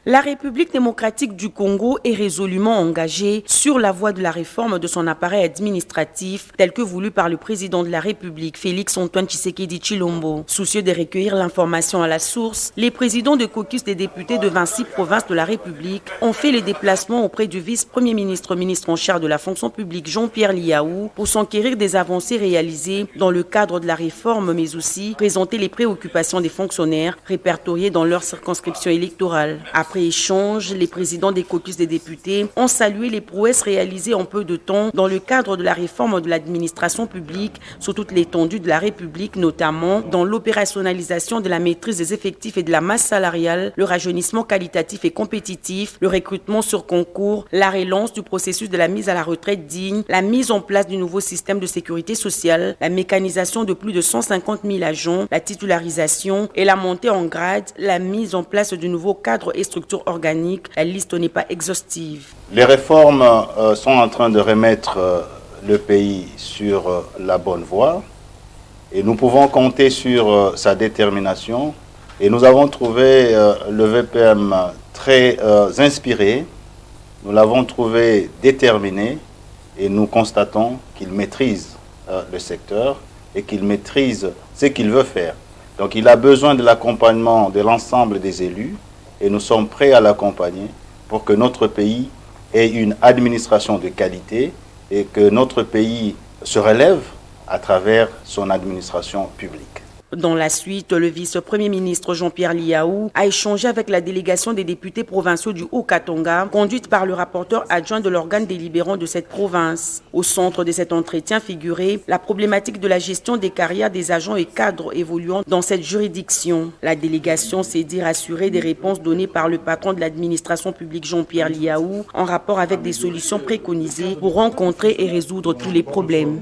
La République démocratique du Congo est résolument engagée sur la voie de la réforme de son appareil administratif tel que voulu par le président de la République, Félix-Antoine Tshisekedi Tshilombo. Soucieux de recueillir l'information à la source, les présidents de caucus des députés de 26 provinces de la République ont fait les déplacements auprès du vice-premier ministre en charge de la fonction publique Jean-Pierre Liaou pour s'enquérir des avancées réalisées dans le cadre de la réforme, mais aussi présenter les préoccupations des fonctionnaires répertoriés dans leur circonscription électorale. Après échange, les présidents des caucus des députés ont salué les prouesses réalisées en peu de temps dans le cadre de la réforme de l'administration publique sur toute l'étendue de la République, notamment dans l'opérationnalisation de la maîtrise des effectifs et de la masse salariale, le rajeunissement qualitatif et compétitif, le recrutement sur concours, la relance du processus de la mise à la retraite digne, la mise en place du nouveau système de sécurité sociale, la mécanisation de plus de 150 000 agents, la titularisation et la montée en grade, la mise en place du nouveau cadre et structure organique. La liste n'est pas exhaustive. Les réformes sont en train de remettre le pays sur la bonne voie et nous pouvons compter sur sa détermination. Et nous avons trouvé le VPM très inspiré, nous l'avons trouvé déterminé et nous constatons qu'il maîtrise le secteur et qu'il maîtrise ce qu'il veut faire. Donc il a besoin de l'accompagnement de l'ensemble des élus et nous sommes prêts à l'accompagner pour que notre pays ait une administration de qualité et que notre pays se relève à travers son administration publique. Dans la suite, le vice-premier ministre Jean-Pierre Liaou a échangé avec la délégation des députés provinciaux du Haut-Katanga, conduite par le rapporteur adjoint de l'organe délibérant de cette province. Au centre de cet entretien figurait la problématique de la gestion des carrières des agents et cadres évoluant dans cette juridiction. La délégation s'est dit rassurée des réponses données par le patron de l'administration publique Jean-Pierre Liaou en rapport avec des solutions préconisées pour rencontrer et résoudre tous les problèmes.